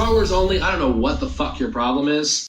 Star Wars only. I don't know what the fuck your problem is.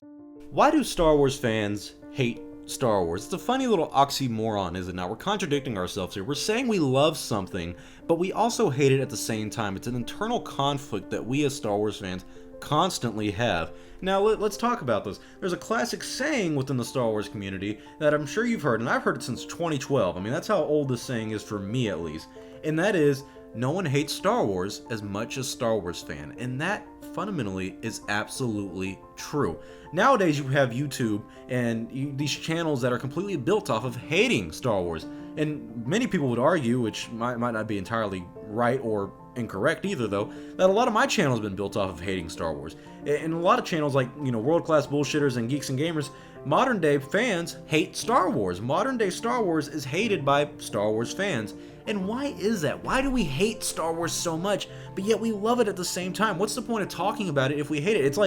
Why do Star Wars fans hate Star Wars? It's a funny little oxymoron, is it not? We're contradicting ourselves here. We're saying we love something, but we also hate it at the same time. It's an internal conflict that we as Star Wars fans constantly have. Now, let's talk about this. There's a classic saying within the Star Wars community that I'm sure you've heard, and I've heard it since 2012. I mean, that's how old this saying is for me, at least. And that is, no one hates Star Wars as much as Star Wars fan. And that, fundamentally, is absolutely true. Nowadays, you have YouTube and these channels that are completely built off of hating Star Wars. And many people would argue, which might not be entirely right or incorrect either, though, that a lot of my channel has been built off of hating Star Wars. And a lot of channels like, World Class Bullshitters and Geeks and Gamers, modern day fans hate Star Wars. Modern day Star Wars is hated by Star Wars fans. And why is that? Why do we hate Star Wars so much, but yet we love it at the same time? What's the point of talking about it if we hate it? It's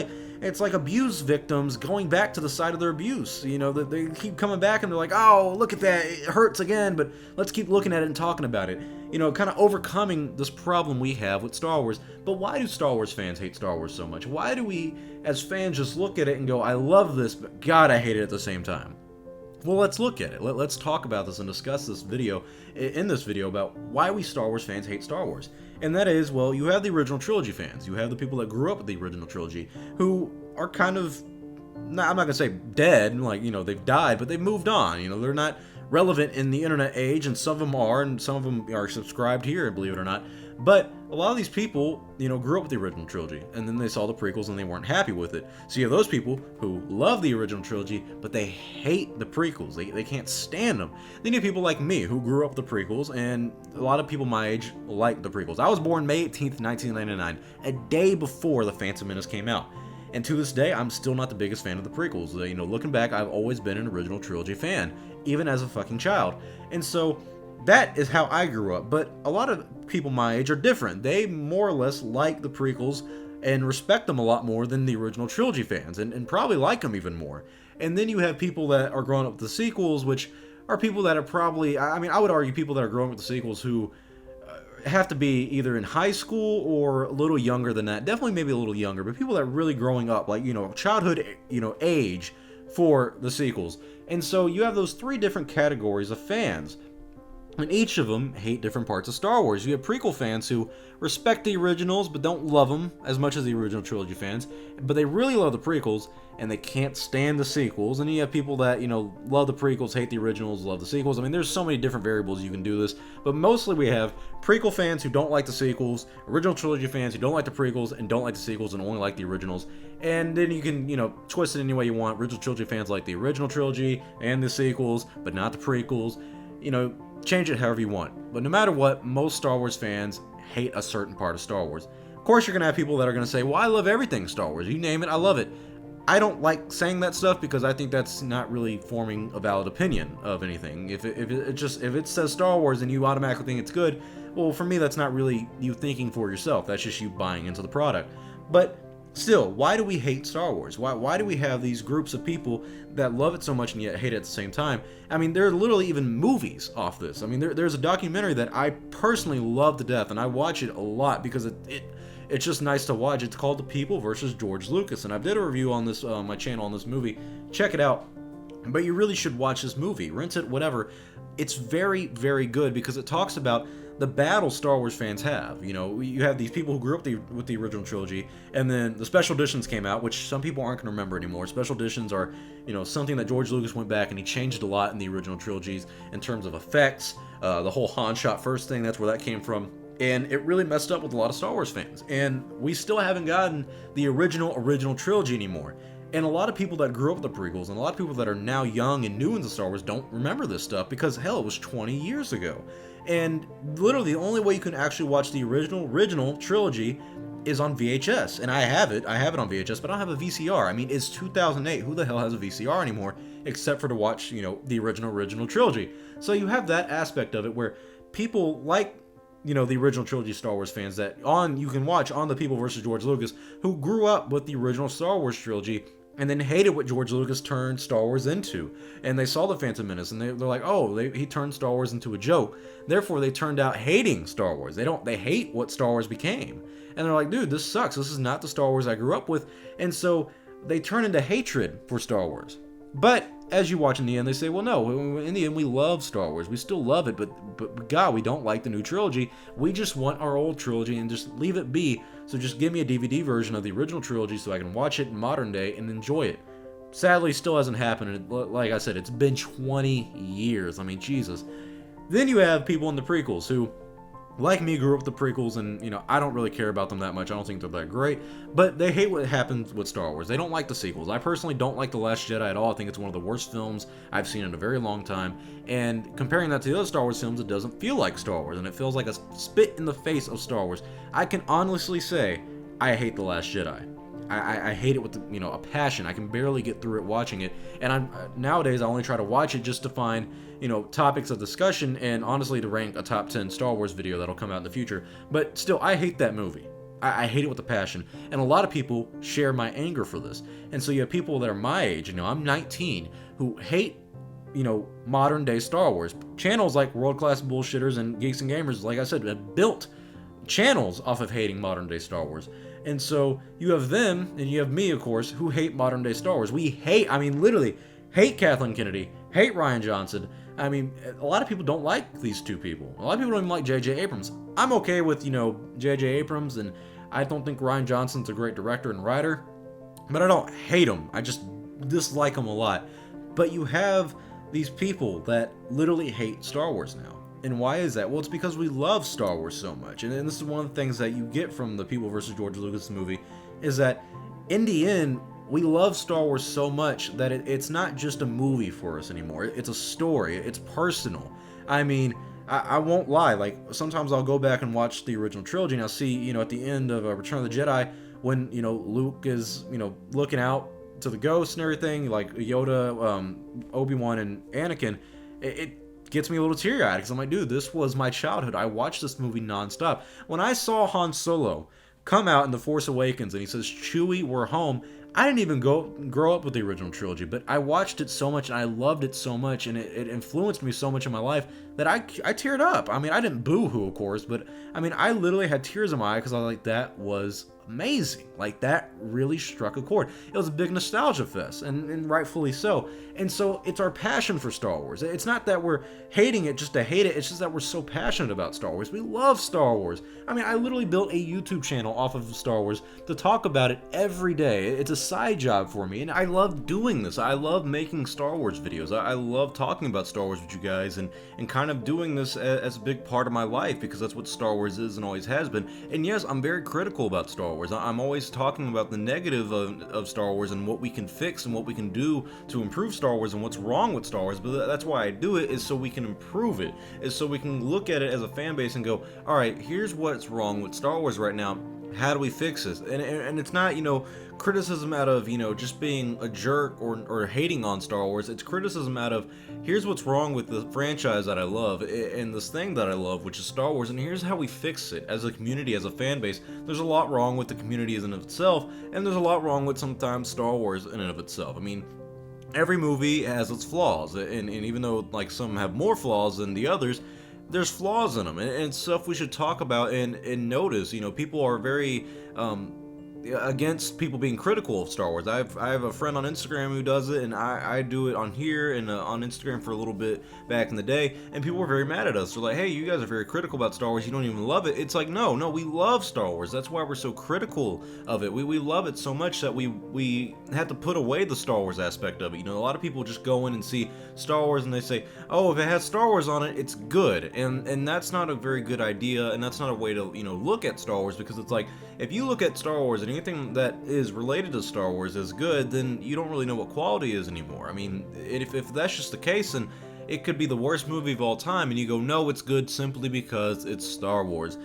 like abuse victims going back to the side of their abuse. They keep coming back and they're like, oh, look at that, it hurts again, but let's keep looking at it and talking about it. Kind of overcoming this problem we have with Star Wars. But why do Star Wars fans hate Star Wars so much? Why do we, as fans, just look at it and go, I love this, but God, I hate it at the same time? Well, let's look at it. Let's talk about this and discuss this in this video about why we Star Wars fans hate Star Wars. And that is, well, you have the original trilogy fans. You have the people that grew up with the original trilogy who are kind of, I'm not going to say dead, they've died, but they've moved on. They're not relevant in the internet age, and some of them are, and some of them are subscribed here, believe it or not. But a lot of these people, grew up with the original trilogy, and then they saw the prequels and they weren't happy with it. So you have those people who love the original trilogy, but they hate the prequels. They can't stand them. Then you have people like me who grew up with the prequels, and a lot of people my age like the prequels. I was born May 18th, 1999, a day before The Phantom Menace came out. And to this day, I'm still not the biggest fan of the prequels. Looking back, I've always been an original trilogy fan, even as a fucking child. And so that is how I grew up. But a lot of people my age are different. They more or less like the prequels and respect them a lot more than the original trilogy fans, and probably like them even more. And then you have people that are growing up with the sequels, which are people that are probably, I would argue people that are growing up with the sequels who have to be either in high school or a little younger than that. Definitely maybe a little younger, but people that are really growing up, childhood, age for the sequels. And so you have those three different categories of fans. And each of them hate different parts of Star Wars. You have prequel fans who respect the originals but don't love them as much as the original trilogy fans, but they really love the prequels and they can't stand the sequels. And you have people that, love the prequels, hate the originals, love the sequels. I mean, there's so many different variables you can do this, but mostly we have prequel fans who don't like the sequels, original trilogy fans who don't like the prequels and don't like the sequels and only like the originals. And then you can, twist it any way you want. Original trilogy fans like the original trilogy and the sequels, but not the prequels. Change it however you want. But no matter what, most Star Wars fans hate a certain part of Star Wars. Of course, you're going to have people that are going to say, well, I love everything Star Wars. You name it, I love it. I don't like saying that stuff because I think that's not really forming a valid opinion of anything. If it says Star Wars and you automatically think it's good, well, for me, that's not really you thinking for yourself. That's just you buying into the product. But still, why do we hate Star Wars? Why do we have these groups of people that love it so much and yet hate it at the same time? I mean, there are literally even movies off this. I mean, there's a documentary that I personally love to death, and I watch it a lot because it's just nice to watch. It's called The People versus George Lucas, and I did a review on this my channel on this movie. Check it out. But you really should watch this movie. Rent it, whatever. It's very, very good because it talks about the battle Star Wars fans have. You have these people who grew up with the original trilogy, and then the special editions came out, which some people aren't going to remember anymore. Special editions are, something that George Lucas went back and he changed a lot in the original trilogies in terms of effects. The whole Han shot first thing, that's where that came from. And it really messed up with a lot of Star Wars fans. And we still haven't gotten the original trilogy anymore. And a lot of people that grew up with the prequels, and a lot of people that are now young and new into Star Wars don't remember this stuff because, hell, it was 20 years ago. And literally the only way you can actually watch the original trilogy is on VHS. And I have it on VHS, but I don't have a VCR. I mean, it's 2008. Who the hell has a VCR anymore except for to watch, the original trilogy? So you have that aspect of it where people like, the original trilogy Star Wars fans you can watch on The People versus George Lucas, who grew up with the original Star Wars trilogy, and then hated what George Lucas turned Star Wars into. And they saw The Phantom Menace, and they're like, oh, he turned Star Wars into a joke. Therefore, they turned out hating Star Wars. They hate what Star Wars became. And they're like, dude, this sucks. This is not the Star Wars I grew up with. And so they turn into hatred for Star Wars. But as you watch in the end, they say, well, no, in the end, we love Star Wars. We still love it, but God, we don't like the new trilogy. We just want our old trilogy and just leave it be. So just give me a DVD version of the original trilogy so I can watch it in modern day and enjoy it. Sadly, still hasn't happened. And like I said, it's been 20 years. I mean, Jesus. Then you have people in the prequels who, like me, grew up with the prequels, and, you know, I don't really care about them that much. I don't think they're that great, but they hate what happens with Star Wars. They don't like the sequels. I personally don't like The Last Jedi at all. I think it's one of the worst films I've seen in a very long time, and comparing that to the other Star Wars films, it doesn't feel like Star Wars, and it feels like a spit in the face of Star Wars. I can honestly say I hate The Last Jedi. I hate it with a passion. I can barely get through it watching it, and nowadays I only try to watch it just to find topics of discussion and honestly to rank a top 10 Star Wars video that'll come out in the future. But still, I hate that movie. I hate it with a passion, and a lot of people share my anger for this. And so you have people that are my age, I'm 19, who hate modern day Star Wars. Channels like World Class Bullshitters and Geeks and Gamers, like I said, have built channels off of hating modern day Star Wars. And so you have them, and you have me, of course, who hate modern day Star Wars. We hate, literally hate Kathleen Kennedy, hate Rian Johnson. A lot of people don't like these two people. A lot of people don't even like J.J. Abrams. I'm okay with, J.J. Abrams, and I don't think Rian Johnson's a great director and writer, but I don't hate him. I just dislike him a lot. But you have these people that literally hate Star Wars now. And why is that? Well, it's because we love Star Wars so much. And this is one of the things that you get from the People vs. George Lucas movie, is that in the end, we love Star Wars so much that it's not just a movie for us anymore. It's a story. It's personal. I won't lie. Like, sometimes I'll go back and watch the original trilogy, and I'll see, at the end of Return of the Jedi, when, Luke is, looking out to the ghosts and everything, like Yoda, Obi-Wan, and Anakin, it gets me a little teary-eyed, because I'm like, dude, this was my childhood. I watched this movie nonstop. When I saw Han Solo come out in The Force Awakens and he says, Chewie, we're home, I didn't even grow up with the original trilogy, but I watched it so much and I loved it so much, and it influenced me so much in my life that I teared up. I didn't boo-hoo, of course, but I literally had tears in my eye, because I was like, that was amazing. Like, that really struck a chord. It was a big nostalgia fest, and rightfully so. And so it's our passion for Star Wars. It's not that we're hating it just to hate it. It's just that we're so passionate about Star Wars. We love Star Wars. I literally built a YouTube channel off of Star Wars to talk about it every day. It's a side job for me, and I love doing this. I love making Star Wars videos. I love talking about Star Wars with you guys, and kind of doing this as a big part of my life, because that's what Star Wars is and always has been. And yes, I'm very critical about Star Wars. I'm always talking about the negative of Star Wars and what we can fix and what we can do to improve Star Wars and what's wrong with Star Wars. But that's why I do it, is so we can improve it, is so we can look at it as a fan base and go, all right, here's what's wrong with Star Wars right now. How do we fix this? And it's not, criticism out of, just being a jerk or hating on Star Wars. It's criticism out of, here's what's wrong with the franchise that I love and this thing that I love, which is Star Wars, and here's how we fix it as a community, as a fan base. There's a lot wrong with the community in and of itself, and there's a lot wrong with sometimes Star Wars in and of itself. Every movie has its flaws, and even though, like, some have more flaws than the others, there's flaws in them, and stuff we should talk about and notice. People are very against people being critical of Star Wars. I have a friend on Instagram who does it, and I do it on here and on Instagram for a little bit back in the day, and people were very mad at us. They're like, hey, you guys are very critical about Star Wars, you don't even love it. It's like, no, we love Star Wars. That's why we're so critical of it. We love it so much that we had to put away the Star Wars aspect of it. A lot of people just go in and see Star Wars and they say, oh, if it has Star Wars on it, it's good, and that's not a very good idea, and that's not a way to look at Star Wars, because it's like, if you look at Star Wars and anything that is related to Star Wars as good, then you don't really know what quality is anymore. If that's just the case, then it could be the worst movie of all time, and you go, no, it's good simply because it's Star Wars.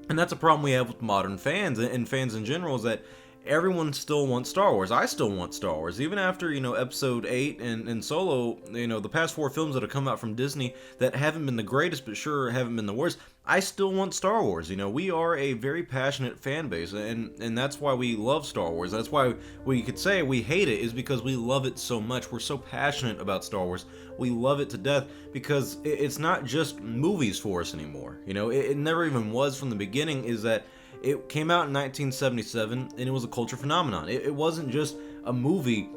And that's a problem we have with modern fans and fans in general, is that everyone still wants Star Wars. I still want Star Wars. Even after, Episode 8 and Solo, the past 4 films that have come out from Disney that haven't been the greatest, but sure haven't been the worst, I still want Star Wars. We are a very passionate fan base, and that's why we love Star Wars. That's why we could say we hate it, is because we love it so much. We're so passionate about Star Wars. We love it to death because it's not just movies for us anymore. It never even was from the beginning, is that it came out in 1977, and it was a culture phenomenon. It wasn't just a movie.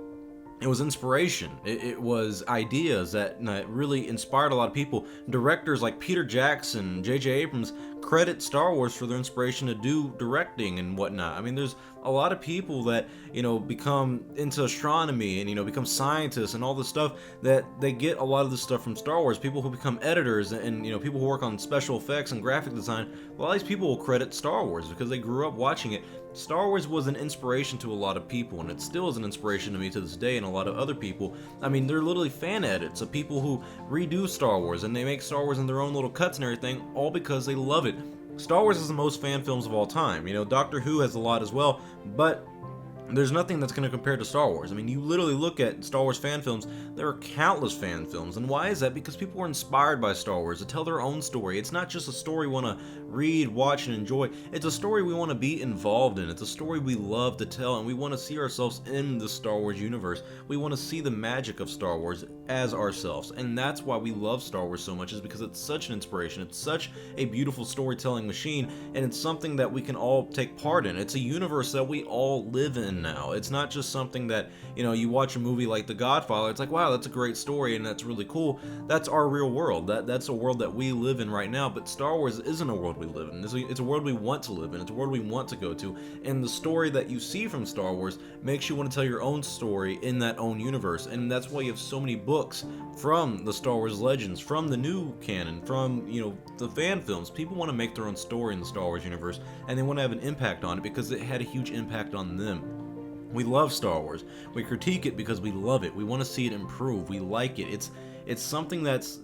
It was inspiration. It was ideas that really inspired a lot of people. Directors like Peter Jackson, J.J. Abrams credit Star Wars for their inspiration to do directing and whatnot. I mean, there's a lot of people that, become into astronomy and, become scientists and all this stuff, that they get a lot of this stuff from Star Wars. People who become editors and, people who work on special effects and graphic design, a lot of these people will credit Star Wars because they grew up watching it. Star Wars was an inspiration to a lot of people, and it still is an inspiration to me to this day and a lot of other people. I mean, they're literally fan edits of people who redo Star Wars, and they make Star Wars in their own little cuts and everything, all because they love it. Star Wars is the most fan films of all time. Doctor Who has a lot as well, but there's nothing that's going to compare to Star Wars. I mean, you literally look at Star Wars fan films, there are countless fan films. And why is that? Because people were inspired by Star Wars to tell their own story. It's not just a story we want to read, watch, and enjoy. It's a story we want to be involved in. It's a story we love to tell, and we want to see ourselves in the Star Wars universe. We want to see the magic of Star Wars as ourselves. And that's why we love Star Wars so much, is because it's such an inspiration. It's such a beautiful storytelling machine, and it's something that we can all take part in. It's a universe that we all live in now. It's not just something that, you watch a movie like The Godfather, it's like, wow, that's a great story and that's really cool. That's our real world. That's a world that we live in right now, but Star Wars isn't a world we live in. It's a world we want to live in. It's a world we want to go to. And the story that you see from Star Wars makes you want to tell your own story in that own universe. And that's why you have so many books from the Star Wars Legends, from the new canon, from, the fan films. People want to make their own story in the Star Wars universe, and they want to have an impact on it because it had a huge impact on them. We love Star Wars. We critique it because we love it. We want to see it improve. We like it. It's something that's,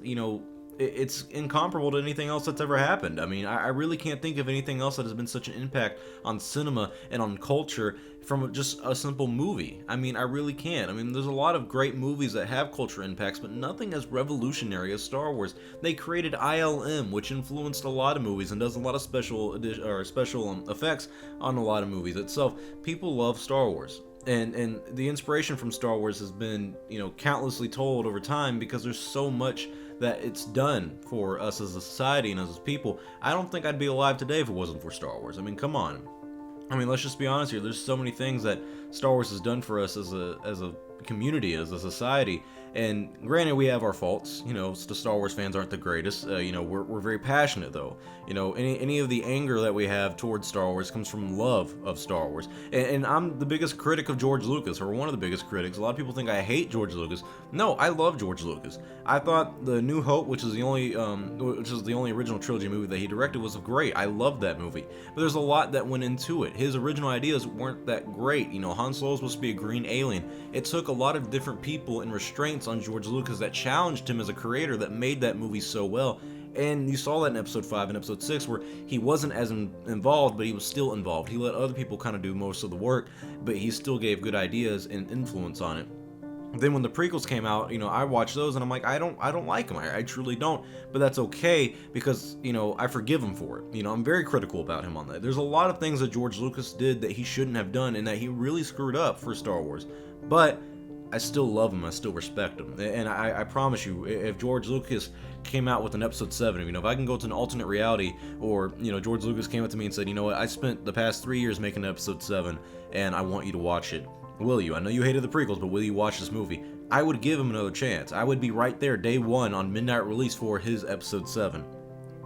it's incomparable to anything else that's ever happened. I mean, I really can't think of anything else that has been such an impact on cinema and on culture from just a simple movie. I mean, I really can't. I mean, there's a lot of great movies that have culture impacts, but nothing as revolutionary as Star Wars. They created ILM, which influenced a lot of movies and does a lot of special effects on a lot of movies itself. People love Star Wars. And the inspiration from Star Wars has been, countlessly told over time, because there's so much that it's done for us as a society and as people. I don't think I'd be alive today if it wasn't for Star Wars. I mean, come on. I mean, let's just be honest here. There's so many things that Star Wars has done for us as a community, as a society. And granted, we have our faults. The Star Wars fans aren't the greatest. We're very passionate, though. Any of the anger that we have towards Star Wars comes from love of Star Wars. And I'm the biggest critic of George Lucas, or one of the biggest critics. A lot of people think I hate George Lucas. No, I love George Lucas. I thought The New Hope, which is the only original trilogy movie that he directed, was great. I loved that movie. But there's a lot that went into it. His original ideas weren't that great. Han Solo was supposed to be a green alien. It took a lot of different people and restraints on George Lucas that challenged him as a creator that made that movie so well. And you saw that in episode 5 and episode 6, where he wasn't as involved, but he was still involved. He let other people kind of do most of the work, but he still gave good ideas and influence on it. Then when the prequels came out, I watched those and I'm like, I don't like him. I truly don't. But that's okay, because, I forgive him for it. I'm very critical about him on that. There's a lot of things that George Lucas did that he shouldn't have done and that he really screwed up for Star Wars. But I still love him. I still respect him. And I promise you, if George Lucas came out with an episode 7, if I can go to an alternate reality, or, George Lucas came up to me and said, I spent the past 3 years making episode 7, and I want you to watch it. Will you? I know you hated the prequels, but will you watch this movie? I would give him another chance. I would be right there day 1 on midnight release for his episode 7.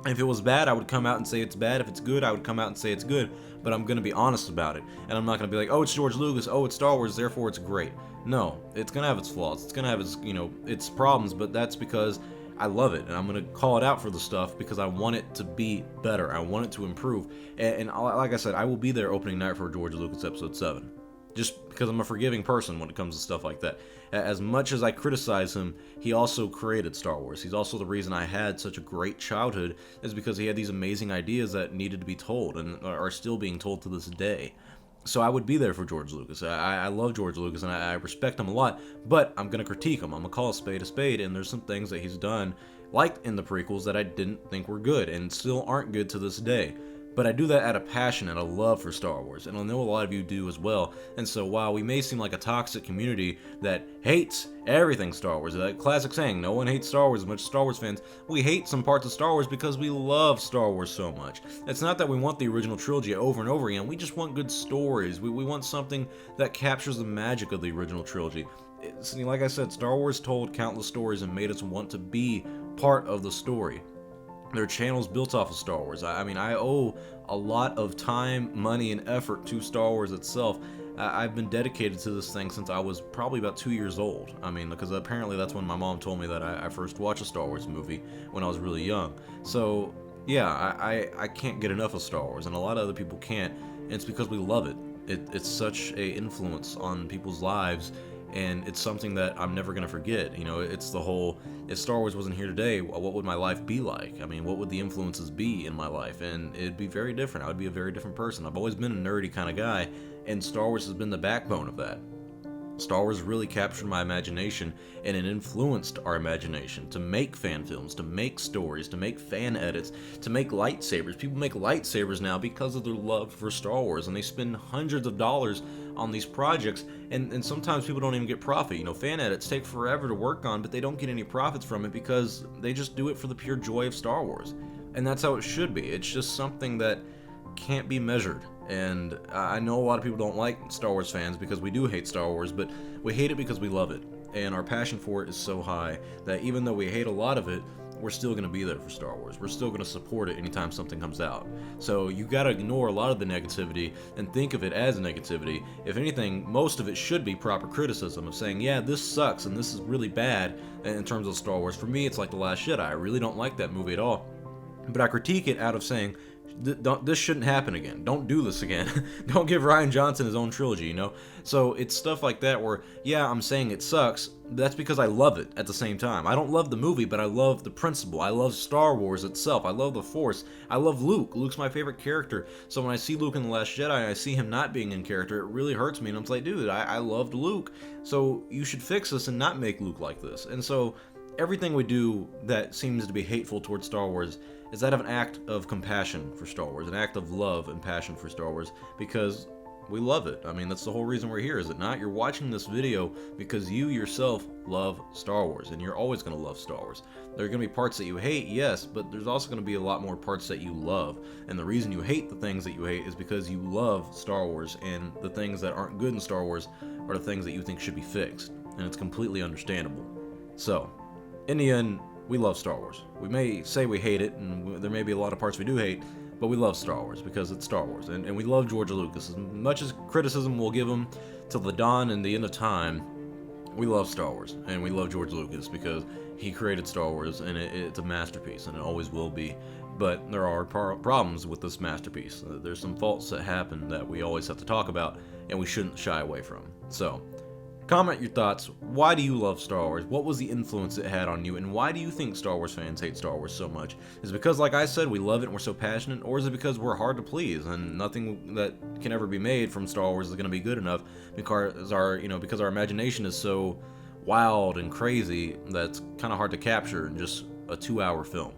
If it was bad, I would come out and say it's bad. If it's good, I would come out and say it's good. But I'm going to be honest about it. And I'm not going to be like, oh, it's George Lucas, oh, it's Star Wars, therefore it's great. No, it's going to have its flaws. It's going to have its, its problems, but that's because I love it. And I'm going to call it out for the stuff because I want it to be better. I want it to improve. And like I said, I will be there opening night for George Lucas episode 7. Just because I'm a forgiving person when it comes to stuff like that. As much as I criticize him, he also created Star Wars. He's also the reason I had such a great childhood, is because he had these amazing ideas that needed to be told and are still being told to this day. So I would be there for George Lucas. I love George Lucas and I respect him a lot, but I'm going to critique him. I'm going to call a spade, and there's some things that he's done, like in the prequels, that I didn't think were good and still aren't good to this day. But I do that out of passion and a love for Star Wars, and I know a lot of you do as well. And so while we may seem like a toxic community that hates everything Star Wars, that classic saying, no one hates Star Wars as much as Star Wars fans, we hate some parts of Star Wars because we love Star Wars so much. It's not that we want the original trilogy over and over again, we just want good stories. We want something that captures the magic of the original trilogy. Like I said, Star Wars told countless stories and made us want to be part of the story. There are channels built off of Star Wars. I mean, I owe a lot of time, money, and effort to Star Wars itself. I've been dedicated to this thing since I was probably about 2 years old. I mean, because apparently that's when my mom told me that I first watched a Star Wars movie when I was really young. So, yeah, I can't get enough of Star Wars, and a lot of other people can't, and it's because we love it. It's such a influence on people's lives, and it's something that I'm never going to forget. You know, it's the whole, if Star Wars wasn't here today, what would my life be like? I mean, what would the influences be in my life? And it'd be very different. I would be a very different person. I've always been a nerdy kind of guy, and Star Wars has been the backbone of that. Star Wars really captured my imagination, and it influenced our imagination to make fan films, to make stories, to make fan edits, to make lightsabers. People make lightsabers now because of their love for Star Wars, and they spend hundreds of dollars on these projects, and sometimes people don't even get profit. You know, fan edits take forever to work on, but they don't get any profits from it because they just do it for the pure joy of Star Wars. And that's how it should be. It's just something that can't be measured. And I know a lot of people don't like Star Wars fans because we do hate Star Wars, but we hate it because we love it. And our passion for it is so high that even though we hate a lot of it, we're still going to be there for Star Wars. We're still going to support it anytime something comes out. So you got to ignore a lot of the negativity and think of it as negativity. If anything, most of it should be proper criticism of saying, yeah, this sucks and this is really bad in terms of Star Wars. For me, it's like The Last Jedi. I really don't like that movie at all. But I critique it out of saying, this shouldn't happen again. Don't do this again. Don't give Rian Johnson his own trilogy, you know? So it's stuff like that where, yeah, I'm saying it sucks. That's because I love it at the same time. I don't love the movie, but I love the principle. I love Star Wars itself. I love the Force. I love Luke. Luke's my favorite character. So when I see Luke in The Last Jedi and I see him not being in character, it really hurts me. And I'm like, dude, I loved Luke. So you should fix this and not make Luke like this. And so everything we do that seems to be hateful towards Star Wars is that of an act of compassion for Star Wars, an act of love and passion for Star Wars, because we love it. I mean, that's the whole reason we're here, is it not? You're watching this video because you yourself love Star Wars, and you're always going to love Star Wars. There are going to be parts that you hate, yes, but there's also going to be a lot more parts that you love. And the reason you hate the things that you hate is because you love Star Wars, and the things that aren't good in Star Wars are the things that you think should be fixed. And it's completely understandable. So, in the end, we love Star Wars. We may say we hate it, and there may be a lot of parts we do hate, but we love Star Wars because it's Star Wars, and we love George Lucas. As much as criticism we'll give him till the dawn and the end of time, we love Star Wars, and we love George Lucas because he created Star Wars, and it's a masterpiece, and it always will be. But there are problems with this masterpiece. There's some faults that happen that we always have to talk about, and we shouldn't shy away from. So, comment your thoughts. Why do you love Star Wars? What was the influence it had on you? And why do you think Star Wars fans hate Star Wars so much? Is it because, like I said, we love it and we're so passionate? Or is it because we're hard to please and nothing that can ever be made from Star Wars is going to be good enough because our imagination is so wild and crazy that it's kind of hard to capture in just a 2-hour film?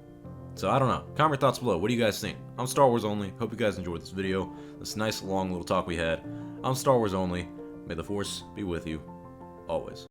So I don't know. Comment your thoughts below. What do you guys think? I'm Star Wars Only. Hope you guys enjoyed this video. This nice long little talk we had. I'm Star Wars Only. May the Force be with you always.